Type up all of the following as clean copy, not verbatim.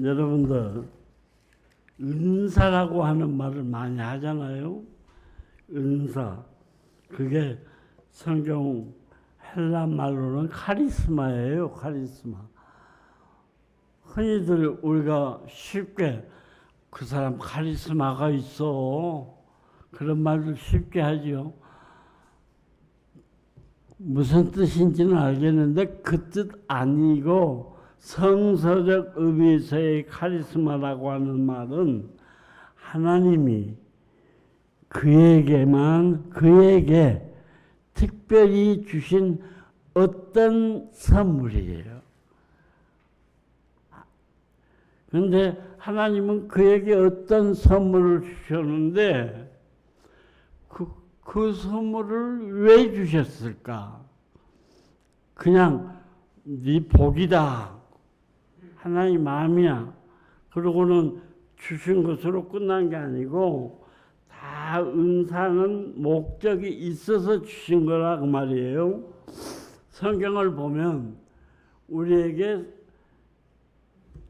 여러분들 은사라고 하는 말을 많이 하잖아요. 은사. 그게 성경 헬라 말로는 카리스마예요. 카리스마. 흔히들 우리가 쉽게 그 사람 카리스마가 있어. 그런 말을 쉽게 하지요. 무슨 뜻인지는 알겠는데 그 뜻 아니고 성서적 의미에서의 카리스마라고 하는 말은 하나님이 그에게 특별히 주신 어떤 선물이에요. 그런데 하나님은 그에게 어떤 선물을 주셨는데 그 선물을 왜 주셨을까? 그냥 네 복이다. 하나님 마음이야. 그러고는 주신 것으로 끝난 게 아니고 다 은사는 목적이 있어서 주신 거라 그 말이에요. 성경을 보면 우리에게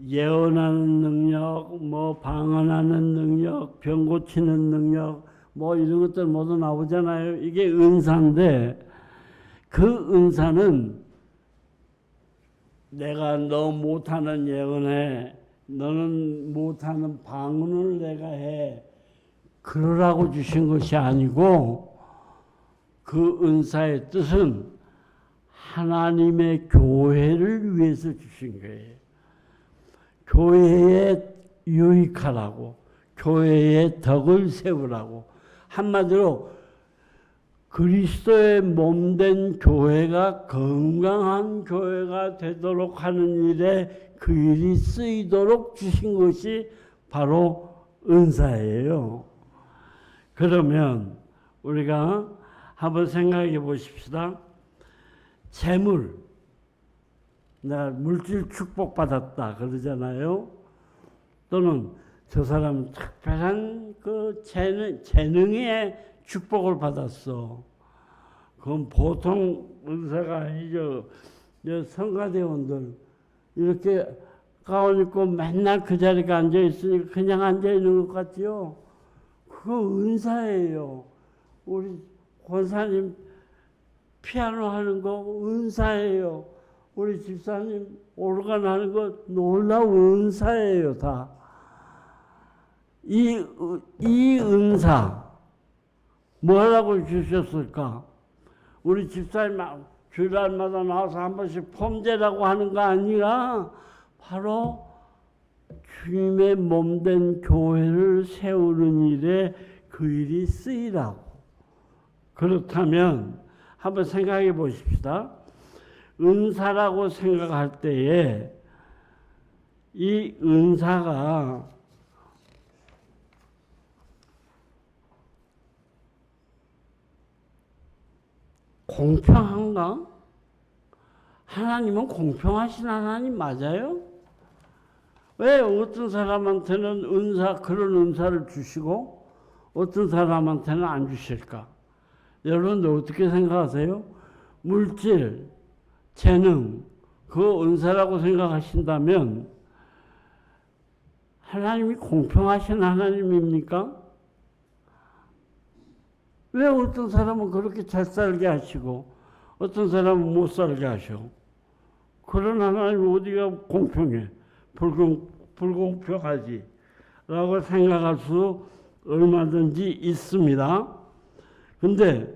예언하는 능력, 방언하는 능력, 병 고치는 능력, 이런 것들 모두 나오잖아요. 이게 은사인데 그 은사는 내가 너 못하는 예언해, 너는 못하는 방언을 내가 해, 그러라고 주신 것이 아니고 그 은사의 뜻은 하나님의 교회를 위해서 주신 거예요. 교회에 유익하라고, 교회의 덕을 세우라고. 한마디로 그리스도의 몸된 교회가 건강한 교회가 되도록 하는 일에 그 일이 쓰이도록 주신 것이 바로 은사예요. 그러면 우리가 한번 생각해 보십시다. 재물, 내가 물질 축복받았다 그러잖아요. 또는 저 사람은 특별한 그 재능의 축복을 받았어. 그건 보통 은사가 아니죠. 성가대원들 이렇게 가운 입고 맨날 그 자리에 앉아 있으니까 그냥 앉아 있는 것 같지요. 그거 은사예요. 우리 권사님 피아노 하는 거 은사예요. 우리 집사님 오르간 하는 거 놀라운 은사예요. 다. 이 은사 뭐라고 주셨을까? 우리 집사님 주일날마다 나와서 한 번씩 폼제라고 하는 거 아니라 바로 주님의 몸된 교회를 세우는 일에 그 일이 쓰이라고. 그렇다면 한번 생각해 보십시다. 은사라고 생각할 때에 이 은사가 공평한가? 하나님은 공평하신 하나님 맞아요? 왜 어떤 사람한테는 그런 은사를 주시고 어떤 사람한테는 안 주실까? 여러분들 어떻게 생각하세요? 물질, 재능, 그 은사라고 생각하신다면 하나님이 공평하신 하나님입니까? 왜 어떤 사람은 그렇게 잘 살게 하시고 어떤 사람은 못 살게 하셔? 그런 하나님 어디가 공평해? 불공평하지 라고 생각할 수 얼마든지 있습니다. 근데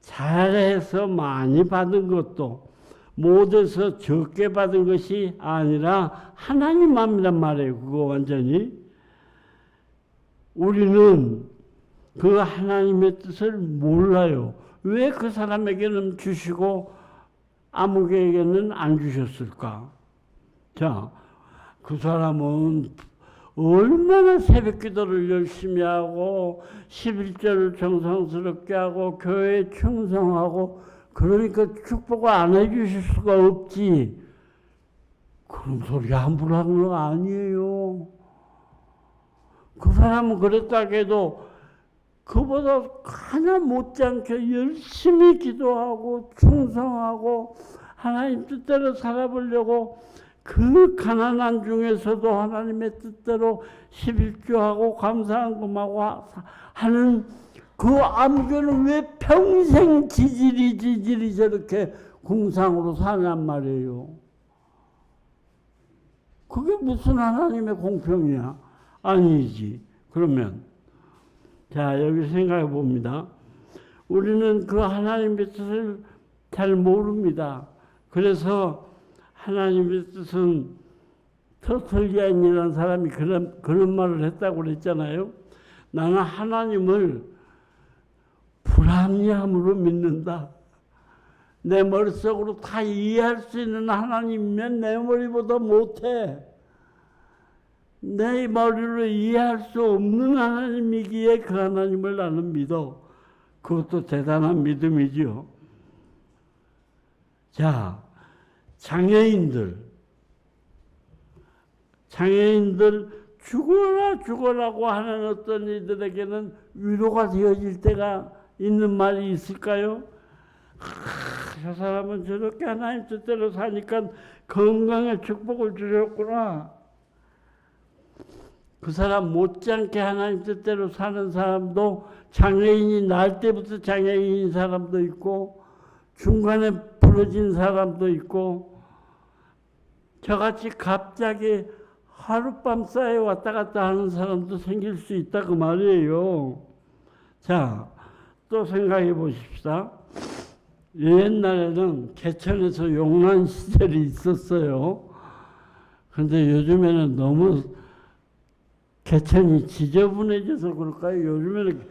잘해서 많이 받은 것도 못해서 적게 받은 것이 아니라 하나님 마음이란 말이에요. 그거 완전히. 우리는 그 하나님의 뜻을 몰라요. 왜 그 사람에게는 주시고 아무개에게는 안 주셨을까? 자, 그 사람은 얼마나 새벽 기도를 열심히 하고 11절을 정성스럽게 하고 교회에 충성하고 그러니까 축복을 안 해주실 수가 없지. 그런 소리 함부로 하는 거 아니에요. 그 사람은 그랬다 해도 그보다 하나 못지않게 열심히 기도하고 충성하고 하나님 뜻대로 살아보려고 그 가난한 중에서도 하나님의 뜻대로 11조하고 감사한금하고 하는 그 암교는 왜 평생 지질이 저렇게 궁상으로 사냔 말이에요. 그게 무슨 하나님의 공평이야? 아니지. 그러면 자, 여기 생각해 봅니다. 우리는 그 하나님의 뜻을 잘 모릅니다. 그래서 하나님의 뜻은 터틀리안이라는 사람이 그런 말을 했다고 그랬잖아요. 나는 하나님을 불합리함으로 믿는다. 내 머릿속으로 다 이해할 수 있는 하나님이면 내 머리보다 못해. 내 머리로 이해할 수 없는 하나님이기에 그 하나님을 나는 믿어. 그것도 대단한 믿음이죠. 자, 장애인들 죽어라고 하는 어떤 이들에게는 위로가 되어질 때가 있는 말이 있을까요? 저 사람은 저렇게 하나님 뜻대로 사니까 건강의 축복을 주셨구나. 그 사람 못지않게 하나님 뜻대로 사는 사람도 장애인이 날 때부터 장애인인 사람도 있고 중간에 부러진 사람도 있고 저같이 갑자기 하룻밤 사이에 왔다 갔다 하는 사람도 생길 수 있다 그 말이에요. 자, 또 생각해 보십시다. 옛날에는 개천에서 용난 시절이 있었어요. 그런데 요즘에는 너무 개천이 지저분해져서 그럴까요? 요즘에는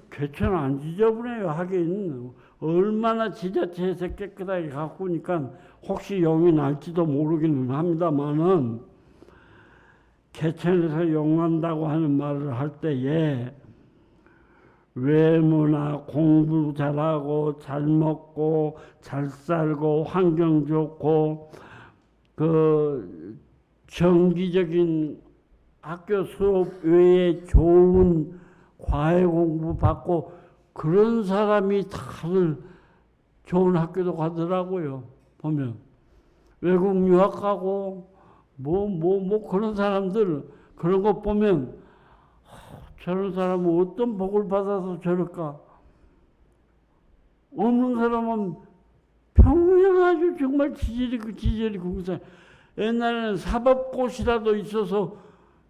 개천 안 지저분해요. 하긴 얼마나 지자체에서 깨끗하게 가꾸니까 혹시 용이 날지도 모르기는 합니다만은 개천에서 용난다고 하는 말을 할 때에 외모나 공부 잘하고 잘 먹고 잘 살고 환경 좋고 그 정기적인 학교 수업 외에 좋은 과외 공부 받고 그런 사람이 다들 좋은 학교도 가더라고요. 보면 외국 유학 가고 그런 사람들 그런 거 보면 저런 사람은 어떤 복을 받아서 저럴까? 없는 사람은 평생 아주 정말 지질이 궁사. 옛날에는 사법고시라도 있어서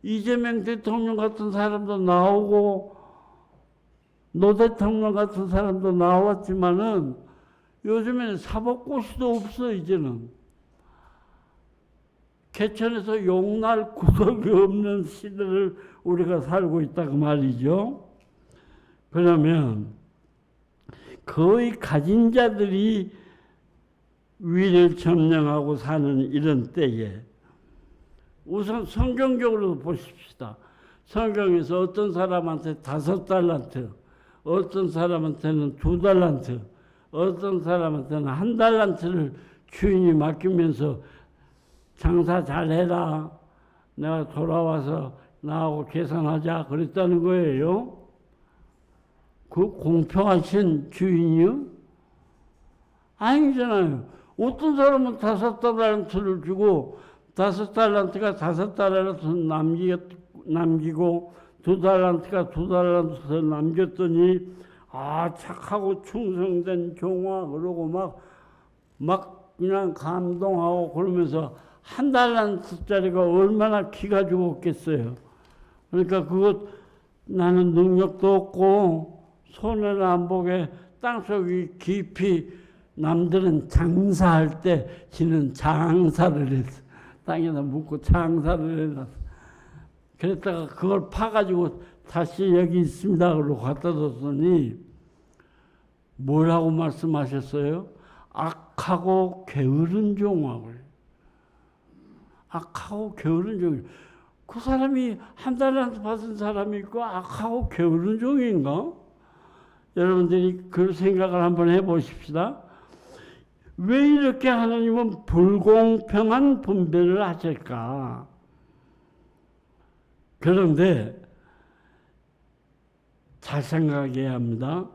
이재명 대통령 같은 사람도 나오고 노 대통령 같은 사람도 나왔지만은 요즘에는 사법고시도 없어. 이제는 개천에서 용날 구석이 없는 시대를 우리가 살고 있다 그 말이죠. 그러면 거의 가진 자들이 위를 점령하고 사는 이런 때에 우선 성경적으로 보십시다. 성경에서 어떤 사람한테 5달란트, 어떤 사람한테는 2달란트, 어떤 사람한테는 1달란트를 주인이 맡기면서 장사 잘해라. 내가 돌아와서 나하고 계산하자 그랬다는 거예요. 그 공평하신 주인이요? 아니잖아요. 어떤 사람은 5달란트를 주고 5달란트가 5달란트 남기고 2달란트가 2달란트 남겼더니 아 착하고 충성된 종아 그러고 막 그냥 감동하고 그러면서 1달란트짜리가 얼마나 기가 죽었겠어요. 그러니까 그것 나는 능력도 없고 손해는 안 보게 땅속이 깊이 남들은 장사할 때 지는 장사를 했어. 땅에다 묻고 장사를 해놨어. 그랬다가 그걸 파가지고 다시 여기 있습니다. 그러고 갖다 뒀더니 뭐라고 말씀하셨어요? 악하고 게으른 종하고. 악하고 게으른 종이. 그 사람이 1달란트 받은 사람이 있고 악하고 게으른 종인가? 여러분들이 그 생각을 한번 해보십시다. 왜 이렇게 하나님은 불공평한 분배를 하실까? 그런데 잘 생각해야 합니다.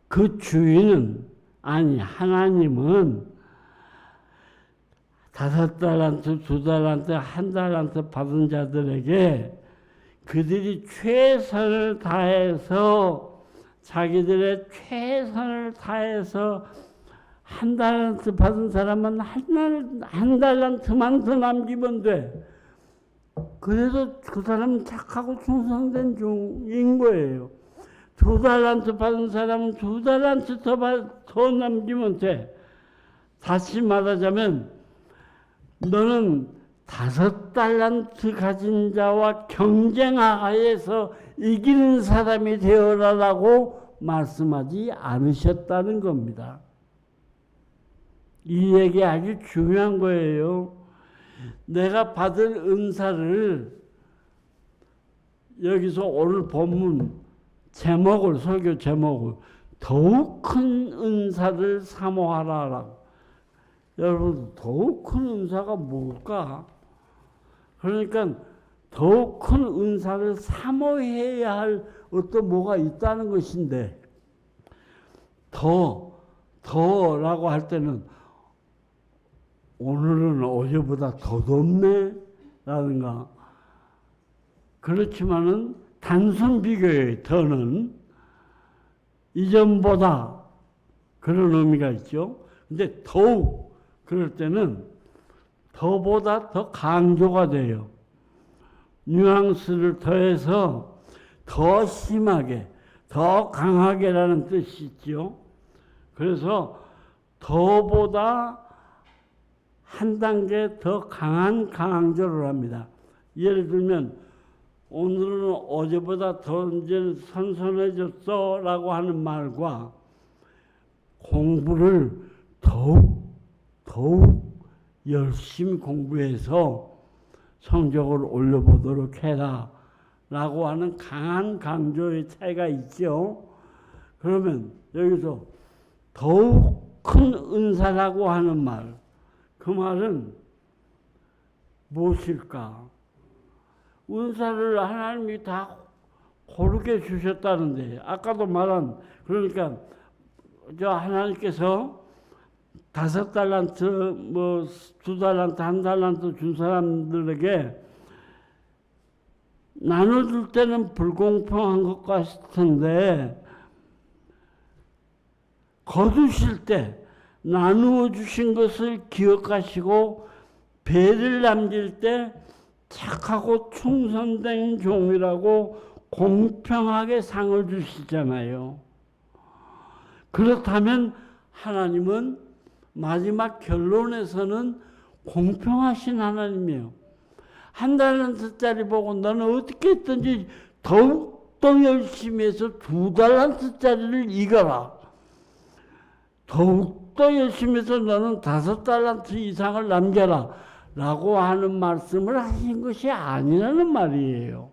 그 주인은 아니 하나님은 5달란트, 2달란트, 1달란트 받은 자들에게 그들이 최선을 다해서 자기들의 최선을 다해서 1달란트 받은 사람은 한 달란트만 더 남기면 돼. 그래도 그 사람은 착하고 충성된 종인 거예요. 2달란트 받은 사람은 2달란트 더 남기면 돼. 다시 말하자면 너는 5달란트 가진 자와 경쟁하여서 이기는 사람이 되어라라고 말씀하지 않으셨다는 겁니다. 이 얘기 아주 중요한 거예요. 내가 받을 은사를 여기서 오늘 본문 제목을, 설교 제목을 더욱 큰 은사를 사모하라라고. 여러분, 더욱 큰 은사가 뭘까? 그러니까 더욱 큰 은사를 사모해야 할 어떤 뭐가 있다는 것인데, 더라고 할 때는 오늘은 어제보다 더 덥네? 라든가. 그렇지만은 단순 비교예요. 더는 이전보다 그런 의미가 있죠. 근데 더욱 그럴 때는 더보다 더 강조가 돼요. 뉘앙스를 더해서 더 심하게, 더 강하게라는 뜻이 있죠. 그래서 더보다 한 단계 더 강한 강조를 합니다. 예를 들면 오늘은 어제보다 더 이제 선선해졌어 라고 하는 말과 공부를 더욱 열심히 공부해서 성적을 올려보도록 해라 라고 하는 강한 강조의 차이가 있죠. 그러면 여기서 더욱 큰 은사라고 하는 말, 그 말은 무엇일까? 은사를 하나님이 다 고르게 주셨다는데, 아까도 말한, 그러니까 저 하나님께서 5달란트, 2달란트, 1달란트 준 사람들에게 나눠줄 때는 불공평한 것 같은데, 거두실 때 나누어 주신 것을 기억하시고 배를 남길 때 착하고 충성된 종이라고 공평하게 상을 주시잖아요. 그렇다면 하나님은 마지막 결론에서는 공평하신 하나님이에요. 1달란트짜리 보고 너는 어떻게 했든지 더욱더 열심히 해서 2달란트짜리를 이겨라. 더욱더 열심히 해서 너는 5달란트 이상을 남겨라 라고 하는 말씀을 하신 것이 아니라는 말이에요.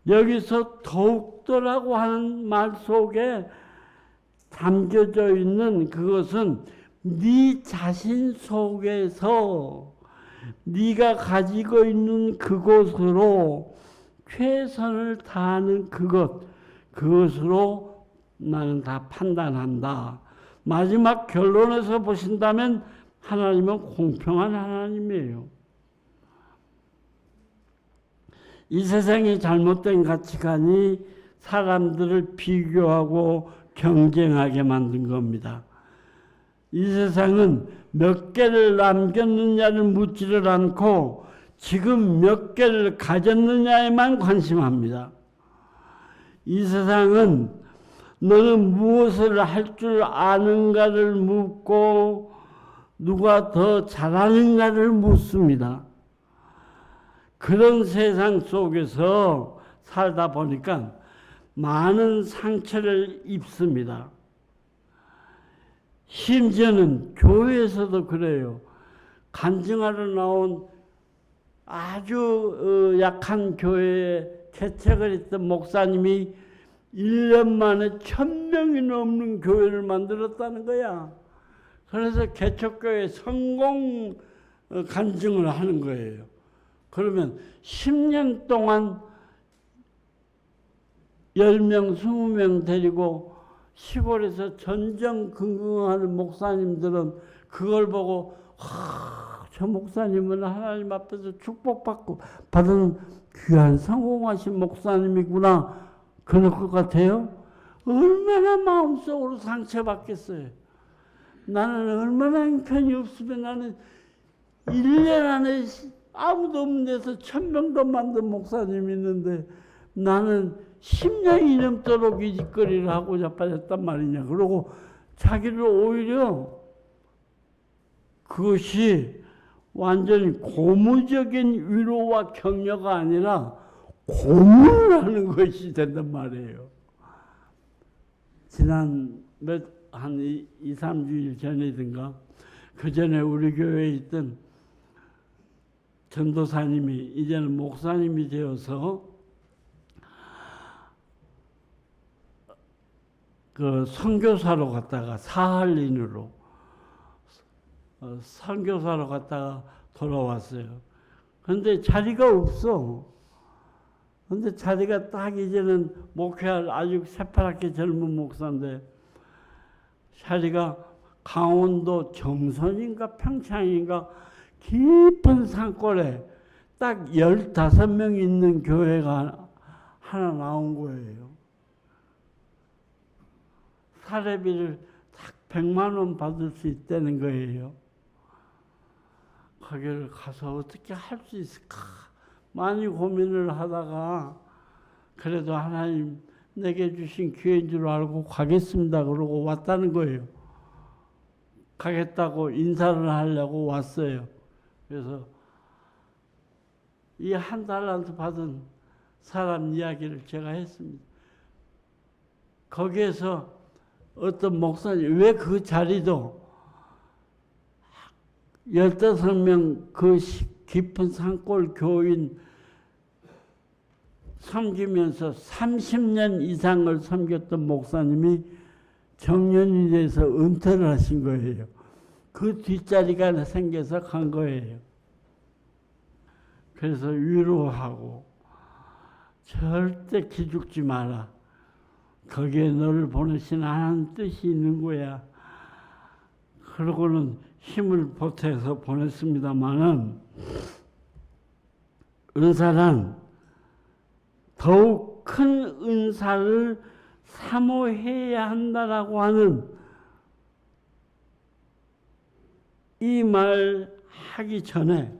여기서 더욱더라고 하는 말 속에 담겨져 있는 그것은 네 자신 속에서 네가 가지고 있는 그것으로 최선을 다하는 그것으로 나는 다 판단한다. 마지막 결론에서 보신다면 하나님은 공평한 하나님이에요. 이 세상의 잘못된 가치관이 사람들을 비교하고 경쟁하게 만든 겁니다. 이 세상은 몇 개를 남겼느냐를 묻지를 않고 지금 몇 개를 가졌느냐에만 관심합니다. 이 세상은 너는 무엇을 할 줄 아는가를 묻고 누가 더 잘하는가를 묻습니다. 그런 세상 속에서 살다 보니까 많은 상처를 입습니다. 심지어는 교회에서도 그래요. 간증하러 나온 아주 약한 교회에 개척을 했던 목사님이 1년 만에 1000명이 넘는 교회를 만들었다는 거야. 그래서 개척교회 성공 간증을 하는 거예요. 그러면 10년 동안 10명, 20명 데리고 시골에서 전전긍긍하는 목사님들은 그걸 보고 저 목사님은 하나님 앞에서 축복받고 받은 귀한 성공하신 목사님이구나 그럴 것 같아요. 얼마나 마음속으로 상처받겠어요. 나는 얼마나 형편이 없으면 나는 1년 안에 아무도 없는 데서 1000명도 만든 목사님이 있는데 나는 10년이 넘도록 이 짓거리를 하고 자빠졌단 말이냐. 그러고 자기를 오히려 그것이 완전히 고무적인 위로와 격려가 아니라 고문을 하는 것이 된단 말이에요. 지난 한 2, 3주일 전이든가 그 전에 우리 교회에 있던 전도사님이 이제는 목사님이 되어서 그 선교사로 갔다가 사할린으로 선교사로 갔다가 돌아왔어요. 그런데 자리가 없어. 그런데 자리가 딱 이제는 목회할 아주 새파랗게 젊은 목사인데 자리가 강원도 정선인가 평창인가 깊은 산골에 딱 15명 있는 교회가 하나 나온 거예요. 사례비를 딱 100만 원 받을 수 있다는 거예요. 거기를 가서 어떻게 할 수 있을까 많이 고민을 하다가 그래도 하나님 내게 주신 기회인 줄 알고 가겠습니다 그러고 왔다는 거예요. 가겠다고 인사를 하려고 왔어요. 그래서 이 한 달란트 받은 사람 이야기를 제가 했습니다. 거기에서 어떤 목사님, 왜 그 자리도 15명 그 깊은 산골 교인 섬기면서 30년 이상을 섬겼던 목사님이 정년이 돼서 은퇴를 하신 거예요. 그 뒷자리가 생겨서 간 거예요. 그래서 위로하고 절대 기죽지 마라. 거기에 너를 보내신 하나님 뜻이 있는 거야. 그러고는 힘을 보태서 보냈습니다마는 은사란 더욱 큰 은사를 사모해야 한다라고 하는 이 말 하기 전에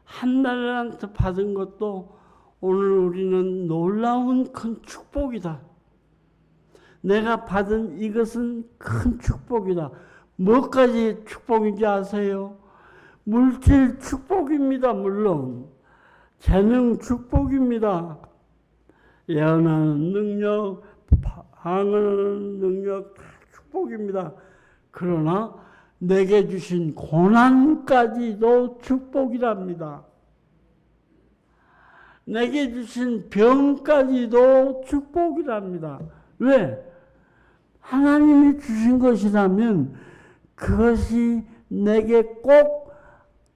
한 달란트 받은 것도 오늘 우리는 놀라운 큰 축복이다. 내가 받은 이것은 큰 축복이다. 뭐까지 축복인지 아세요? 물질 축복입니다. 물론 재능 축복입니다. 예언하는 능력, 방언하는 능력 다 축복입니다. 그러나 내게 주신 고난까지도 축복이랍니다. 내게 주신 병까지도 축복이랍니다. 왜? 하나님이 주신 것이라면 그것이 내게 꼭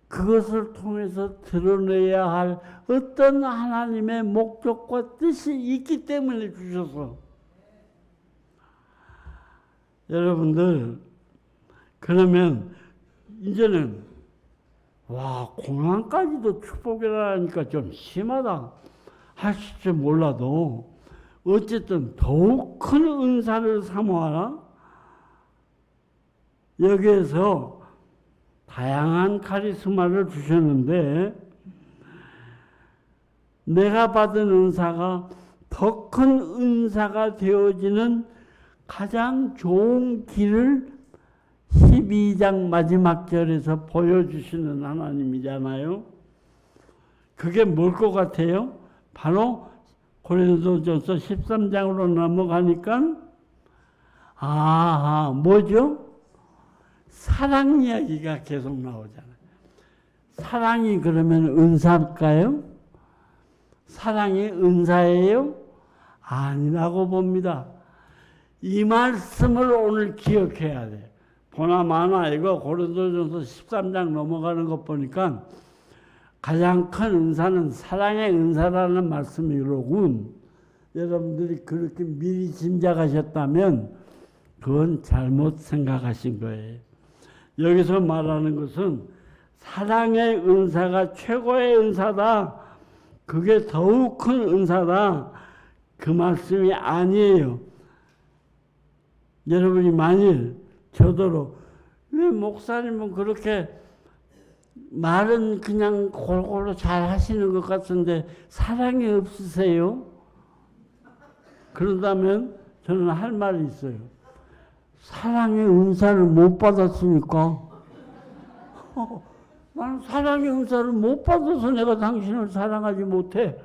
그것을 통해서 드러내야 할 어떤 하나님의 목적과 뜻이 있기 때문에 주셔서 여러분들 그러면 이제는 와 고난까지도 축복이라니까 좀 심하다 하실지 몰라도 어쨌든 더욱 큰 은사를 사모하라. 여기에서 다양한 카리스마를 주셨는데 내가 받은 은사가 더 큰 은사가 되어지는 가장 좋은 길을 12장 마지막 절에서 보여주시는 하나님이잖아요. 그게 뭘 것 같아요? 바로 고린도전서 13장으로 넘어가니까 뭐죠? 사랑 이야기가 계속 나오잖아요. 사랑이 그러면 은사일까요? 사랑이 은사예요? 아니라고 봅니다. 이 말씀을 오늘 기억해야 돼요. 보나마나 이거 고린도전서 13장 넘어가는 것 보니까 가장 큰 은사는 사랑의 은사라는 말씀이로군. 여러분들이 그렇게 미리 짐작하셨다면 그건 잘못 생각하신 거예요. 여기서 말하는 것은 사랑의 은사가 최고의 은사다. 그게 더욱 큰 은사다. 그 말씀이 아니에요. 여러분이 만일 저더러 왜 목사님은 그렇게 말은 그냥 골고루 잘 하시는 것 같은데 사랑이 없으세요? 그런다면 저는 할 말이 있어요. 사랑의 은사를 못 받았으니까. 나는 사랑의 은사를 못 받아서 내가 당신을 사랑하지 못해.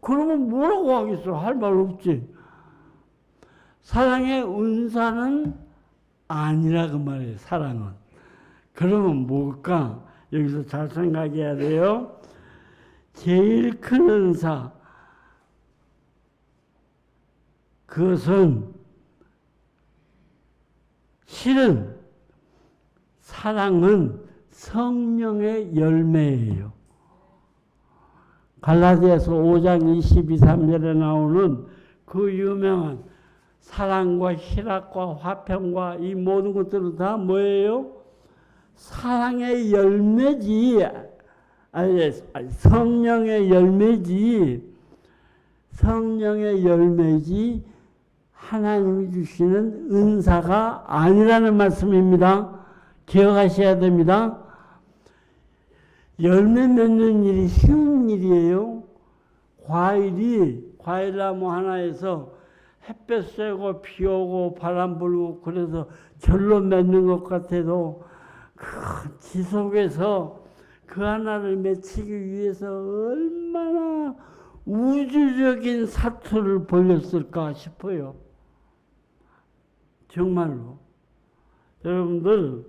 그러면 뭐라고 하겠어? 할 말 없지. 사랑의 은사는 아니라 그 말이에요. 사랑은. 그러면 뭘까? 여기서 잘 생각해야 돼요. 제일 큰 은사. 그것은 실은 사랑은 성령의 열매예요. 갈라디아서 5장 22, 3절에 나오는 그 유명한 사랑과 희락과 화평과 이 모든 것들은 다 뭐예요? 사랑의 열매지. 아니, 성령의 열매지. 성령의 열매지 하나님이 주시는 은사가 아니라는 말씀입니다. 기억하셔야 됩니다. 열매 맺는 일이 쉬운 일이에요. 과일나무 하나에서 햇볕 쐬고 비 오고 바람 불고 그래서 절로 맺는 것 같아도 그 지속해서 그 하나를 맺히기 위해서 얼마나 우주적인 사투를 벌였을까 싶어요. 정말로. 여러분들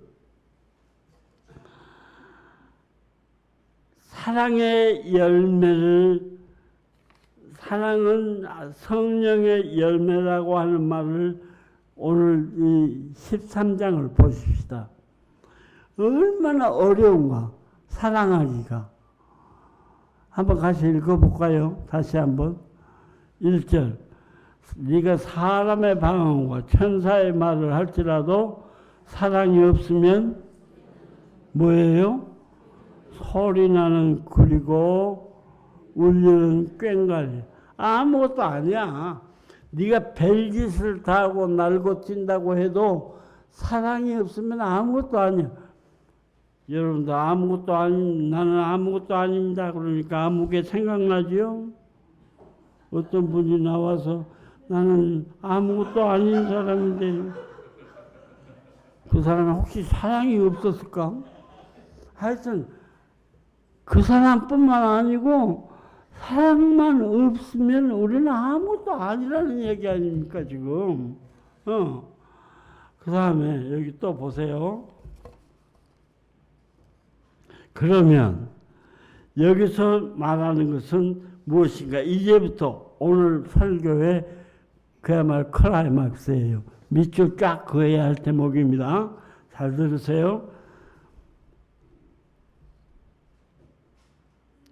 사랑의 열매를 사랑은 성령의 열매라고 하는 말을 오늘 이 13장을 보십시다. 얼마나 어려운가 사랑하기가. 한번 같이 읽어볼까요? 다시 한번. 1절. 네가 사람의 방언과 천사의 말을 할지라도 사랑이 없으면 뭐예요? 소리나는 구리고 울리는 꽹과리. 아무것도 아니야. 네가 별짓을 다 하고 날고 뛴다고 해도 사랑이 없으면 아무것도 아니야. 여러분들 아무것도 나는 아무것도 아닙니다. 그러니까 아무게 생각나지요? 어떤 분이 나와서 나는 아무것도 아닌 사람인데 그 사람은 혹시 사랑이 없었을까? 하여튼 그 사람뿐만 아니고 사랑만 없으면 우리는 아무것도 아니라는 얘기 아닙니까 지금. 그 다음에 여기 또 보세요. 그러면 여기서 말하는 것은 무엇인가? 이제부터 오늘 설교의 그야말로 클라이막스예요. 밑줄 쫙 그어야 할 대목입니다. 잘 들으세요.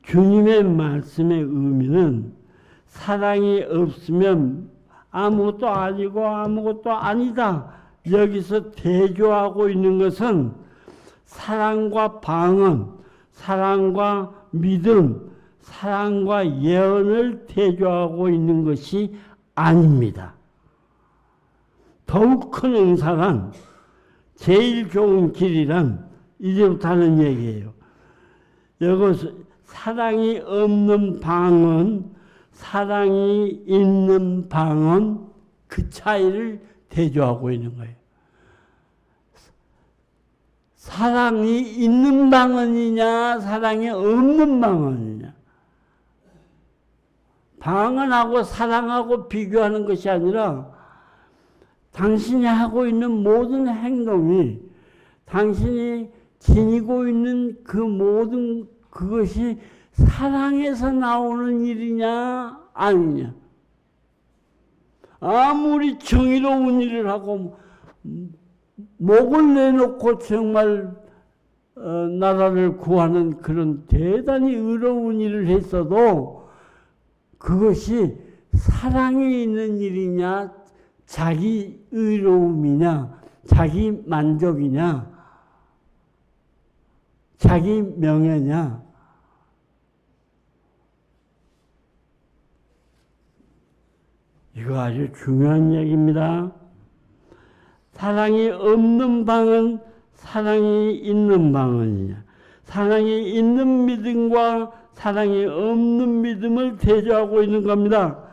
주님의 말씀의 의미는 사랑이 없으면 아무것도 아니고 아무것도 아니다. 여기서 대조하고 있는 것은 사랑과 방언, 사랑과 믿음, 사랑과 예언을 대조하고 있는 것이 아닙니다. 더욱 큰 은사란, 제일 좋은 길이란 이제부터 하는 얘기예요. 여기서 사랑이 없는 방언, 사랑이 있는 방언, 그 차이를 대조하고 있는 거예요. 사랑이 있는 방언이냐, 사랑이 없는 방언이냐. 방언하고 사랑하고 비교하는 것이 아니라 당신이 하고 있는 모든 행동이 당신이 지니고 있는 그 모든 그것이 사랑에서 나오는 일이냐 아니냐. 아무리 정의로운 일을 하고 목을 내놓고 정말 나라를 구하는 그런 대단히 의로운 일을 했어도 그것이 사랑이 있는 일이냐 자기 의로움이냐 자기 만족이냐 자기 명예냐? 이거 아주 중요한 얘기입니다. 사랑이 없는 방은 사랑이 있는 방언이냐? 사랑이 있는 믿음과 사랑이 없는 믿음을 대조하고 있는 겁니다.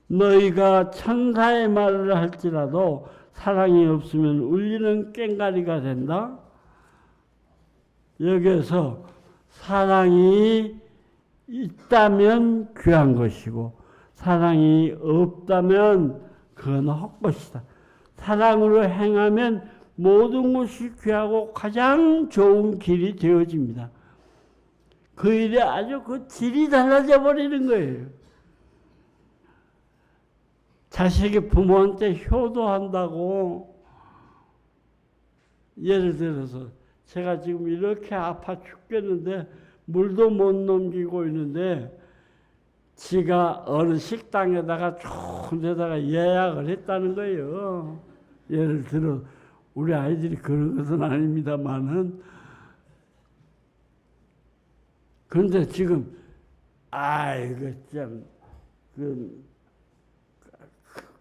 너희가 천사의 말을 할지라도 사랑이 없으면 울리는 꽹과리가 된다. 여기에서 사랑이 있다면 귀한 것이고 사랑이 없다면 그건 헛것이다. 사랑으로 행하면 모든 것이 귀하고 가장 좋은 길이 되어집니다. 그 일에 아주 그 질이 달라져 버리는 거예요. 자식이 부모한테 효도한다고, 예를 들어서 제가 지금 이렇게 아파 죽겠는데 물도 못 넘기고 있는데 지가 어느 식당에다가 좋은 데다가 예약을 했다는 거예요. 예를 들어 우리 아이들이 그런 것은 아닙니다만은, 그런데 지금 아이고 참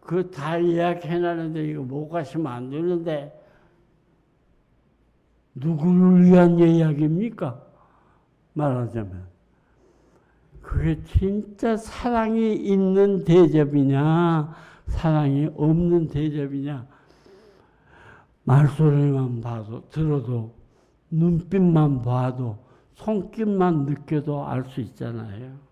그 다 예약해놨는데 이거 못 가시면 안 되는데 누구를 위한 예약입니까? 말하자면 그게 진짜 사랑이 있는 대접이냐 사랑이 없는 대접이냐. 말소리만 봐도 들어도 눈빛만 봐도 손길만 느껴도 알 수 있잖아요.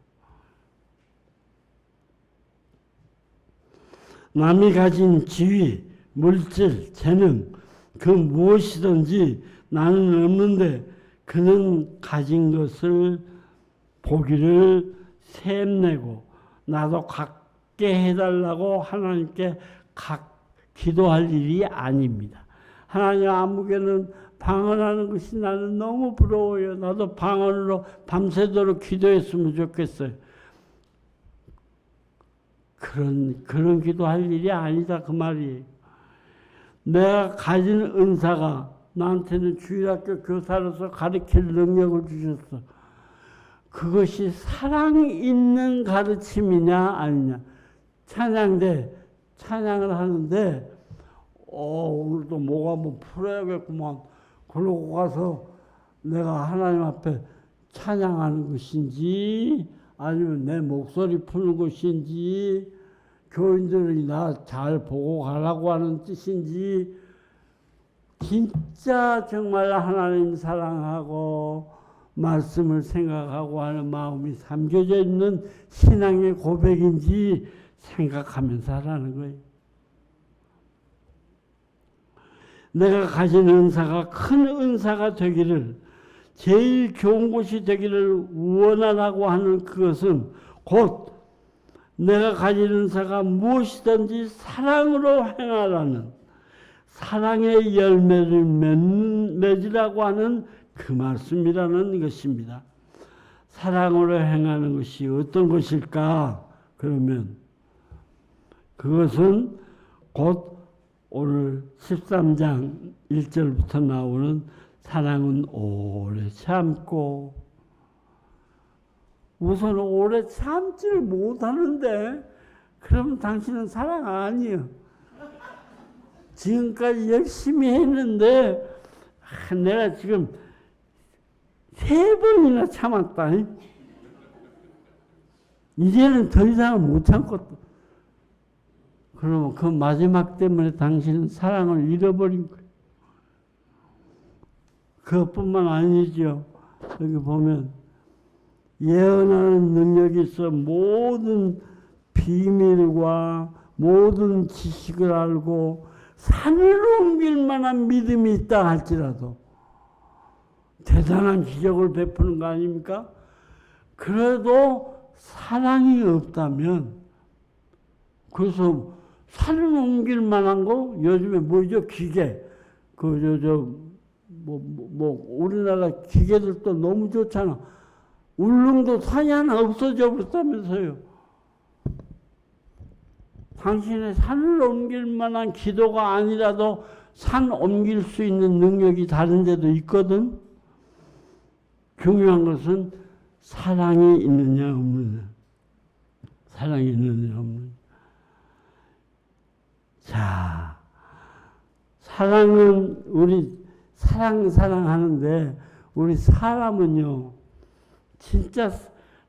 남이 가진 지위, 물질, 재능 그 무엇이든지 나는 없는데 그는 가진 것을 보기를 샘내고 나도 갖게 해달라고 하나님께 기도할 일이 아닙니다. 하나님 아무개는 방언하는 것이 나는 너무 부러워요. 나도 방언으로 밤새도록 기도했으면 좋겠어요. 그런 기도할 일이 아니다 그 말이에요. 내가 가진 은사가 나한테는 주일학교 교사로서 가르칠 능력을 주셨어. 그것이 사랑 있는 가르침이냐 아니냐. 찬양대 찬양을 하는데 오늘도 목 한번 풀어야겠구만. 그러고 가서 내가 하나님 앞에 찬양하는 것인지 아니면 내 목소리 푸는 것인지 교인들이 나 잘 보고 가라고 하는 뜻인지 진짜 정말 하나님 사랑하고 말씀을 생각하고 하는 마음이 담겨져 있는 신앙의 고백인지 생각하면서 하라는 거예요. 내가 가진 은사가 큰 은사가 되기를 제일 좋은 곳이 되기를 원하라고 하는 그것은 곧 내가 가진 은사가 무엇이든지 사랑으로 행하라는 사랑의 열매를 맺으라고 하는 그 말씀이라는 것입니다. 사랑으로 행하는 것이 어떤 것일까? 그러면 그것은 곧 오늘 13장 1절부터 나오는 사랑은 오래 참고, 우선 오래 참지를 못하는데 그러면 당신은 사랑 아니에요. 지금까지 열심히 했는데 내가 지금 3번이나 참았다. 이제는 더 이상은 못 참겠다. 그러면 그 마지막 때문에 당신은 사랑을 잃어버린 거예요. 그것뿐만 아니죠. 여기 보면 예언하는 능력이 있어 모든 비밀과 모든 지식을 알고 산을 옮길 만한 믿음이 있다 할지라도 대단한 기적을 베푸는 거 아닙니까? 그래도 사랑이 없다면, 그래서 산을 옮길 만한 거 요즘에 뭐죠? 기계. 우리나라 기계들도 너무 좋잖아. 울릉도 산이 하나 없어져 버렸다면서요. 당신의 산을 옮길 만한 기도가 아니라도 산 옮길 수 있는 능력이 다른 데도 있거든. 중요한 것은 사랑이 있느냐 없느냐. 사랑이 있느냐 없느냐. 자, 사랑은 우리 사랑하는데 우리 사람은요 진짜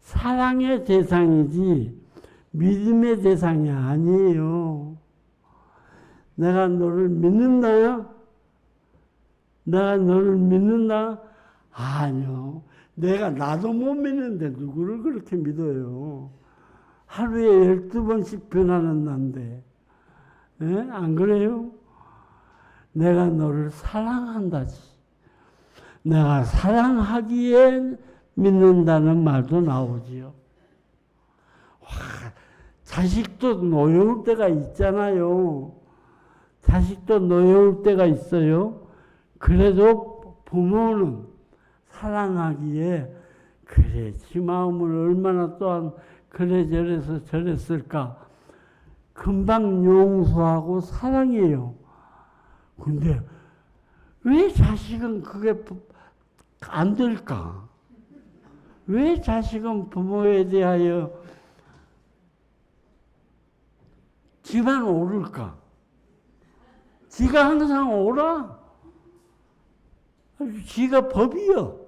사랑의 대상이지 믿음의 대상이 아니에요. 내가 너를 믿는다요? 내가 너를 믿는다? 아니요. 내가 나도 못 믿는데 누구를 그렇게 믿어요. 하루에 12번씩 변하는 난데. 예? 안 그래요? 내가 너를 사랑한다지. 내가 사랑하기에 믿는다는 말도 나오지요. 와, 자식도 노여울 때가 있잖아요. 자식도 노여울 때가 있어요. 그래도 부모는 사랑하기에 그래 지 마음을 얼마나 또한 그래 저랬을까. 금방 용서하고 사랑해요. 근데 왜 자식은 그게 안 될까? 왜 자식은 부모에 대하여 지만 오를까? 지가 항상 오라? 지가 법이요.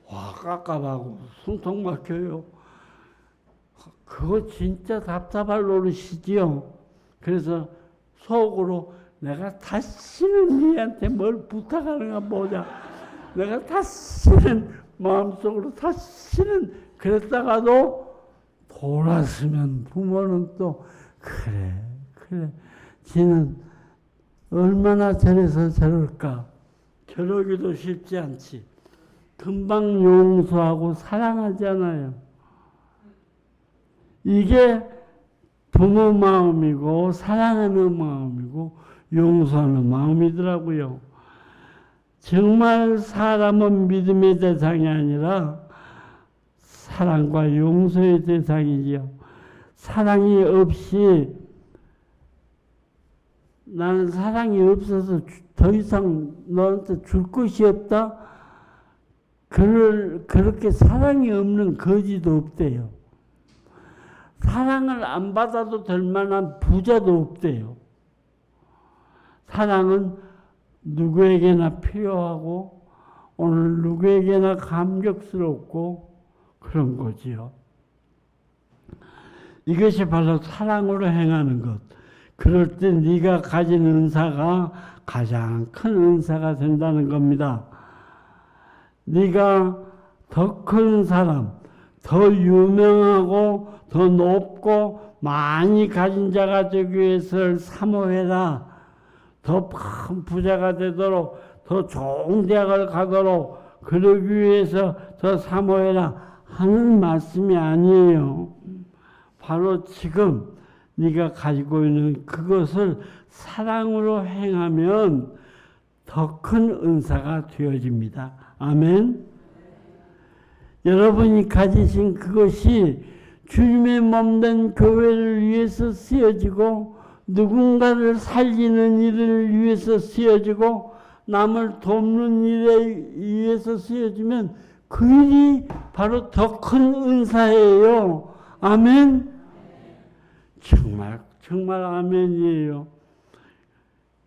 와, 깝깝하고 숨통 막혀요. 그거 진짜 답답할 노릇이지요. 그래서 속으로 내가 다시는 니한테 뭘 부탁하는가 보자. 내가 다시는 마음속으로 다시는 그랬다가도 돌았으면 부모는 또 그래 지는 얼마나 저래서 저럴까. 저러기도 쉽지 않지. 금방 용서하고 사랑하잖아요. 이게 부모 마음이고 사랑하는 마음이고 용서하는 마음이더라고요. 정말 사람은 믿음의 대상이 아니라 사랑과 용서의 대상이지요. 사랑이 없이 나는 사랑이 없어서 더 이상 너한테 줄 것이 없다. 그렇게 사랑이 없는 거지도 없대요. 사랑을 안 받아도 될 만한 부자도 없대요. 사랑은 누구에게나 필요하고 오늘 누구에게나 감격스럽고 그런 거지요. 이것이 바로 사랑으로 행하는 것. 그럴 때 네가 가진 은사가 가장 큰 은사가 된다는 겁니다. 네가 더 큰 사람, 더 유명하고 더 높고 많이 가진 자가 되기 위해서 사모해라. 더 큰 부자가 되도록 더 좋은 대학을 가도록 그러기 위해서 더 사모해라 하는 말씀이 아니에요. 바로 지금 네가 가지고 있는 그것을 사랑으로 행하면 더 큰 은사가 되어집니다. 아멘. 여러분이 가지신 그것이 주님의 몸된 교회를 위해서 쓰여지고 누군가를 살리는 일을 위해서 쓰여지고 남을 돕는 일에 의해서 쓰여지면 그 일이 바로 더 큰 은사예요. 아멘. 정말 아멘이에요.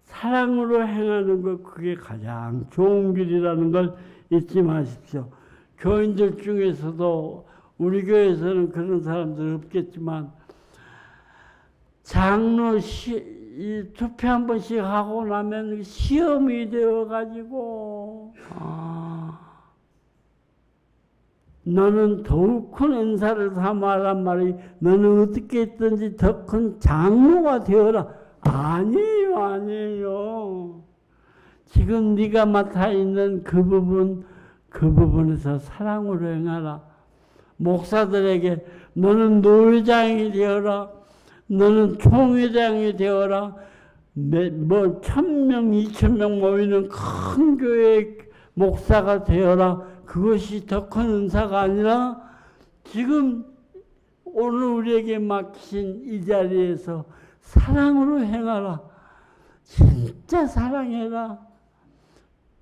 사랑으로 행하는 것 그게 가장 좋은 길이라는 걸 잊지 마십시오. 교인들 중에서도 우리 교회에서는 그런 사람들 없겠지만 장로 투표 한 번씩 하고 나면 시험이 되어가지고 너는 더욱 큰 은사를 삼아란 말이 너는 어떻게 했든지 더 큰 장로가 되어라. 아니에요. 지금 네가 맡아 있는 그 부분에서 사랑으로 행하라. 목사들에게 너는 노회장이 되어라. 너는 총회장이 되어라. 1000명, 2000명 모이는 큰 교회 목사가 되어라. 그것이 더 큰 은사가 아니라 지금 오늘 우리에게 맡기신 이 자리에서 사랑으로 행하라. 진짜 사랑해라.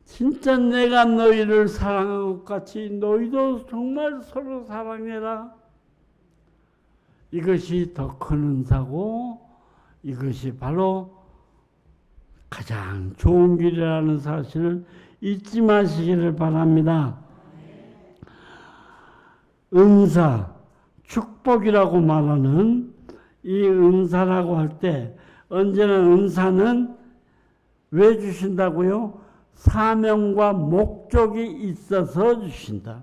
진짜 내가 너희를 사랑한 것 같이 너희도 정말 서로 사랑해라. 이것이 더 큰 은사고 이것이 바로 가장 좋은 길이라는 사실을 잊지 마시기를 바랍니다. 은사, 축복이라고 말하는 이 은사라고 할 때 언제나 은사는 왜 주신다고요? 사명과 목적이 있어서 주신다.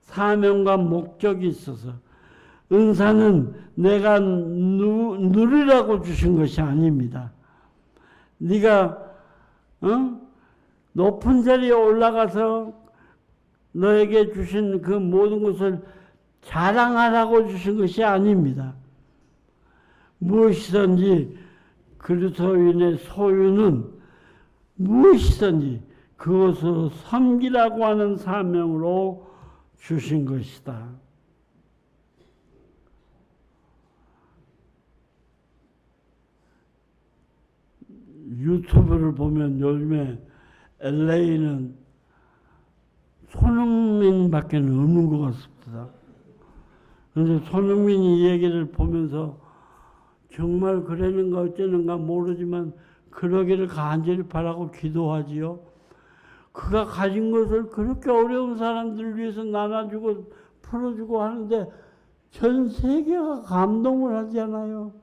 사명과 목적이 있어서. 은사는 내가 누리라고 주신 것이 아닙니다. 네가 높은 자리에 올라가서 너에게 주신 그 모든 것을 자랑하라고 주신 것이 아닙니다. 무엇이든지 그리스도인의 소유는 무엇이든지 그것으로 섬기라고 하는 사명으로 주신 것이다. 유튜브를 보면 요즘에 LA는 손흥민밖에 없는 것 같습니다. 그런데 손흥민이 이 얘기를 보면서 정말 그러는가 어쩌는가 모르지만 그러기를 간절히 바라고 기도하지요. 그가 가진 것을 그렇게 어려운 사람들을 위해서 나눠주고 풀어주고 하는데 전 세계가 감동을 하잖아요.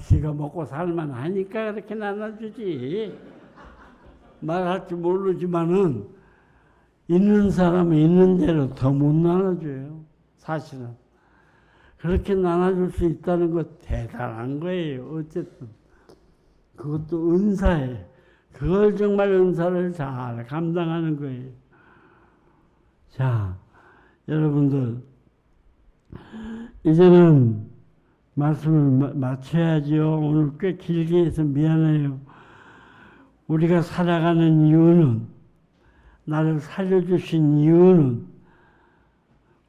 지가 먹고 살만 하니까 그렇게 나눠주지. 말할 줄 모르지만은 있는 사람은 있는 대로 더 못 나눠줘요. 사실은. 그렇게 나눠줄 수 있다는 것 대단한 거예요. 어쨌든. 그것도 은사예요. 그걸 정말 은사를 잘 감당하는 거예요. 자, 여러분들, 이제는 말씀을 마쳐야지요. 오늘 꽤 길게 해서 미안해요. 우리가 살아가는 이유는, 나를 살려주신 이유는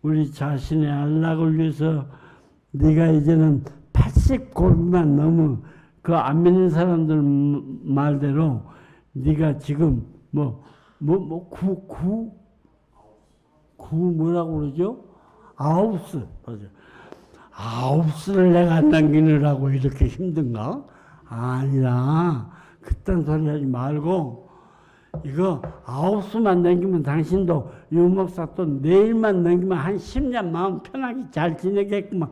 우리 자신의 안락을 위해서 네가 이제는 80골만 넘어 그 안 믿는 사람들 말대로 네가 지금 뭐라고 그러죠? 아홉스. 아홉스를 내가 안 남기느라고 이렇게 힘든가? 아니라 그딴 소리 하지 말고 이거 9수만 넘기면 당신도 유목사 또 내일만 넘기면 한 10년 마음 편하게 잘 지내겠구만.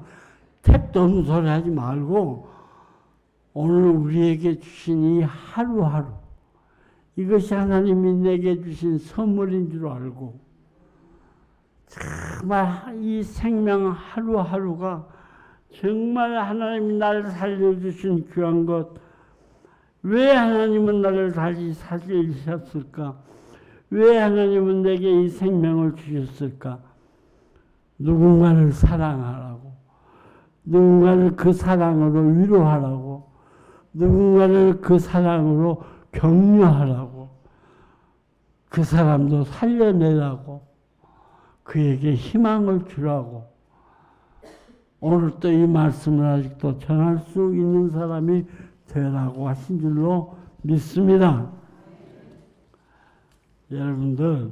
택도 없는 소리 하지 말고 오늘 우리에게 주신 이 하루하루 이것이 하나님이 내게 주신 선물인 줄 알고 정말 이 생명 하루하루가 정말 하나님이 나를 살려주신 귀한 것. 왜 하나님은 나를 다시 살리셨을까? 왜 하나님은 내게 이 생명을 주셨을까? 누군가를 사랑하라고, 누군가를 그 사랑으로 위로하라고, 누군가를 그 사랑으로 격려하라고, 그 사람도 살려내라고, 그에게 희망을 주라고. 오늘 또 이 말씀을 아직도 전할 수 있는 사람이 되라고 하신 줄로 믿습니다. 여러분들,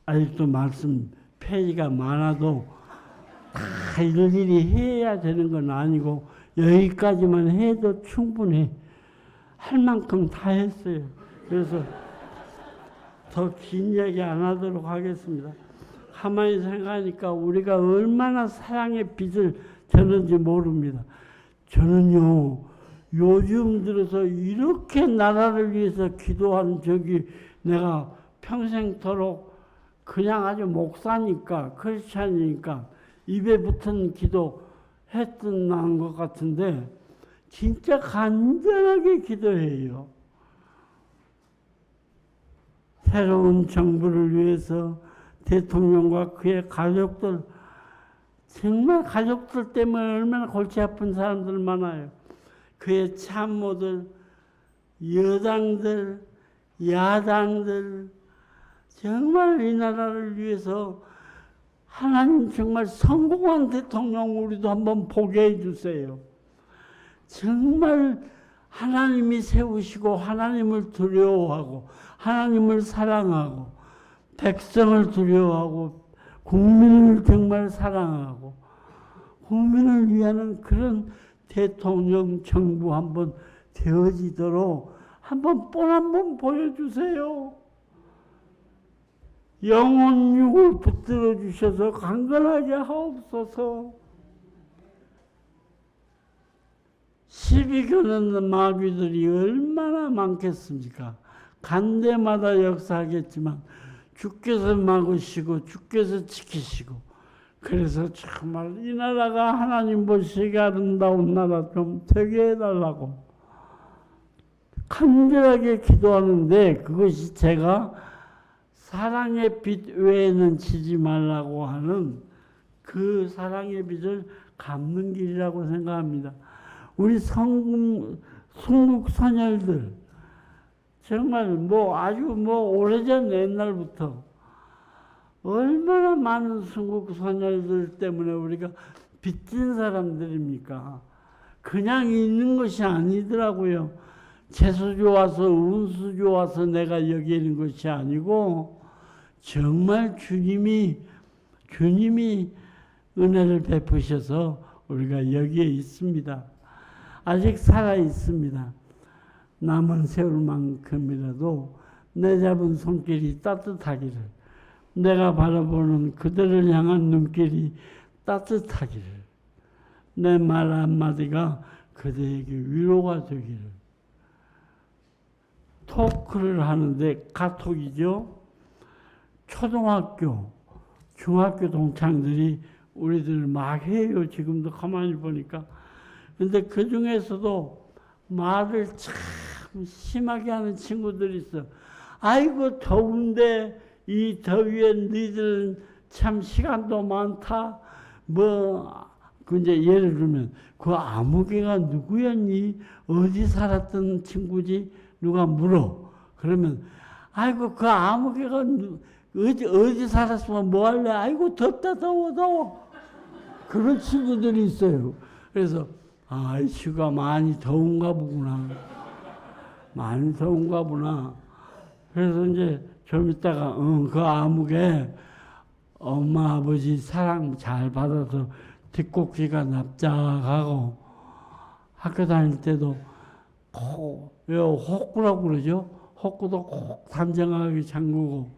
아직도 말씀 페이지가 많아도 다 일일이 해야 되는 건 아니고 여기까지만 해도 충분해. 할 만큼 다 했어요. 그래서 더 긴 얘기 안 하도록 하겠습니다. 가만히 생각하니까 우리가 얼마나 사랑의 빛을 졌는지 모릅니다. 저는요, 요즘 들어서 이렇게 나라를 위해서 기도하는 적이 내가 평생토록 그냥 아주 목사니까, 크리스찬이니까 입에 붙은 기도 했던 것 같은데 진짜 간절하게 기도해요. 새로운 정부를 위해서 대통령과 그의 가족들, 정말 가족들 때문에 얼마나 골치 아픈 사람들 많아요. 그의 참모들, 여당들, 야당들, 정말 이 나라를 위해서 하나님 정말 성공한 대통령 우리도 한번 보게 해주세요. 정말 하나님이 세우시고 하나님을 두려워하고 하나님을 사랑하고 백성을 두려워하고 국민을 정말 사랑하고 국민을 위하는 그런 대통령 정부 한번 되어지도록 한번 보여주세요. 영혼육을 붙들어 주셔서 강건하게 하옵소서. 시비 거는 마귀들이 얼마나 많겠습니까? 간대마다 역사하겠지만 주께서 막으시고 주께서 지키시고, 그래서 정말 이 나라가 하나님 보시기에 아름다운 나라 좀 되게 해달라고 간절하게 기도하는데, 그것이 제가 사랑의 빛 외에는 지지 말라고 하는 그 사랑의 빛을 갚는 길이라고 생각합니다. 우리 순국 선열들 정말 아주 오래전 옛날부터 얼마나 많은 순국 선열들 때문에 우리가 빚진 사람들입니까? 그냥 있는 것이 아니더라고요. 재수 좋아서 운수 좋아서 내가 여기 있는 것이 아니고 정말 주님이 은혜를 베푸셔서 우리가 여기에 있습니다. 아직 살아 있습니다. 남은 세월만큼이라도 내 잡은 손길이 따뜻하기를, 내가 바라보는 그들을 향한 눈길이 따뜻하기를, 내 말 한마디가 그들에게 위로가 되기를. 토크를 하는데 카톡이죠. 초등학교, 중학교 동창들이 우리들 막 해요. 지금도 가만히 보니까. 근데 그 중에서도 말을 참 심하게 하는 친구들이 있어. 아이고 더운데 이 더위에 너희들은 참 시간도 많다. 이제 예를 들면 그 아무개가 누구였니? 어디 살았던 친구지? 누가 물어. 그러면 아이고 그 아무개가 어디 살았으면 뭐 할래? 아이고 덥다 더워. 그런 친구들이 있어요. 그래서 이 친구가 많이 더운가 보구나. 많이 더운가 보나. 그래서 이제 좀 있다가 그 아무개 엄마 아버지 사랑 잘 받아서 뒷꼭지가 납작하고 학교 다닐 때도 혹구라고 그러죠. 혹구도 꼭 단정하게 잠그고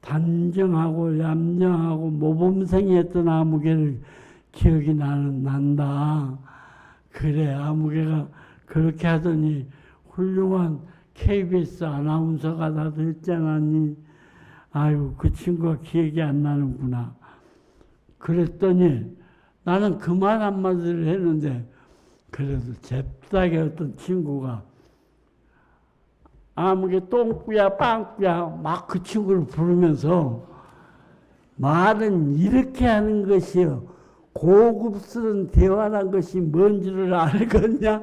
단정하고 얌전하고 모범생이었던 아무개를 기억이 난다. 그래, 아무개가 그렇게 하더니 훌륭한 KBS 아나운서가 다 됐지 않았니? 아유, 그 친구가 기억이 안 나는구나. 그랬더니 나는 그 말 한마디를 했는데, 그래도 잽싸게 어떤 친구가 아무개 똥꾸야 빵꾸야 막 그 친구를 부르면서, 말은 이렇게 하는 것이요, 고급스러운 대화란 것이 뭔지를 알겠냐?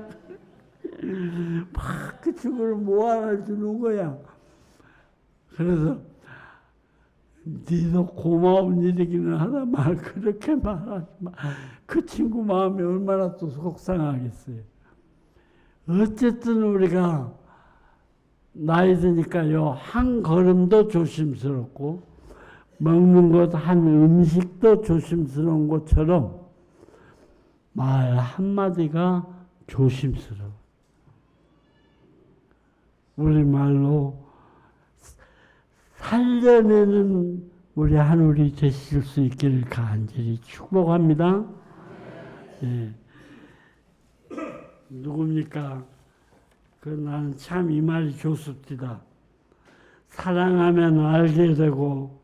막 그 친구를 모아주는 거야. 그래서 니도 고마운 일이기는 하다 말 그렇게 말하지 마. 그 친구 마음이 얼마나 또 속상하겠어요. 어쨌든 우리가 나이 드니까요, 한 걸음도 조심스럽고 먹는 것 한 음식도 조심스러운 것처럼 말 한마디가 조심스러워. 우리말로 살려내는 우리 하늘이 되실 수 있기를 간절히 축복합니다. 예. 누굽니까? 나는 참 이 말이 좋습니다. 사랑하면 알게 되고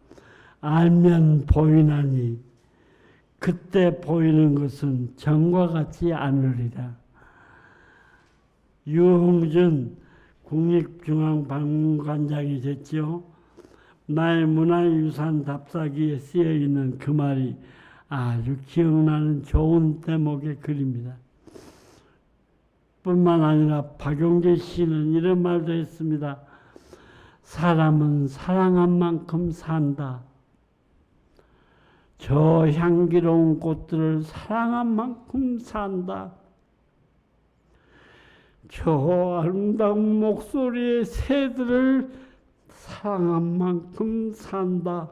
알면 보이나니 그때 보이는 것은 전과 같지 않으리라. 유흥준 국립중앙박물관장이 됐죠. 나의 문화유산 답사기에 쓰여있는 그 말이 아주 기억나는 좋은 대목의 글입니다. 뿐만 아니라 박용재 씨는 이런 말도 했습니다. 사람은 사랑한 만큼 산다. 저 향기로운 꽃들을 사랑한 만큼 산다. 저 아름다운 목소리의 새들을 사랑한 만큼 산다.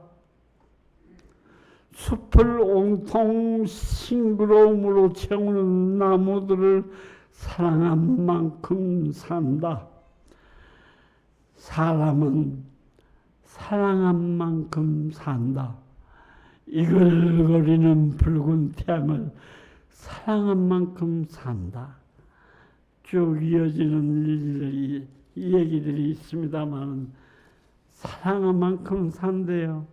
숲을 온통 싱그러움으로 채우는 나무들을 사랑한 만큼 산다. 사람은 사랑한 만큼 산다. 이글거리는 붉은 태양을 사랑한 만큼 산다. 쭉 이어지는 얘기들이 있습니다만 사랑한 만큼 산대요.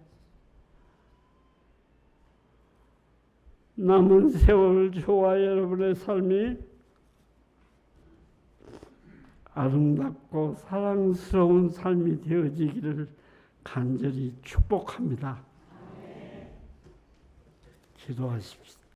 남은 세월 저와 여러분의 삶이 아름답고 사랑스러운 삶이 되어지기를 간절히 축복합니다. 기도하십시다.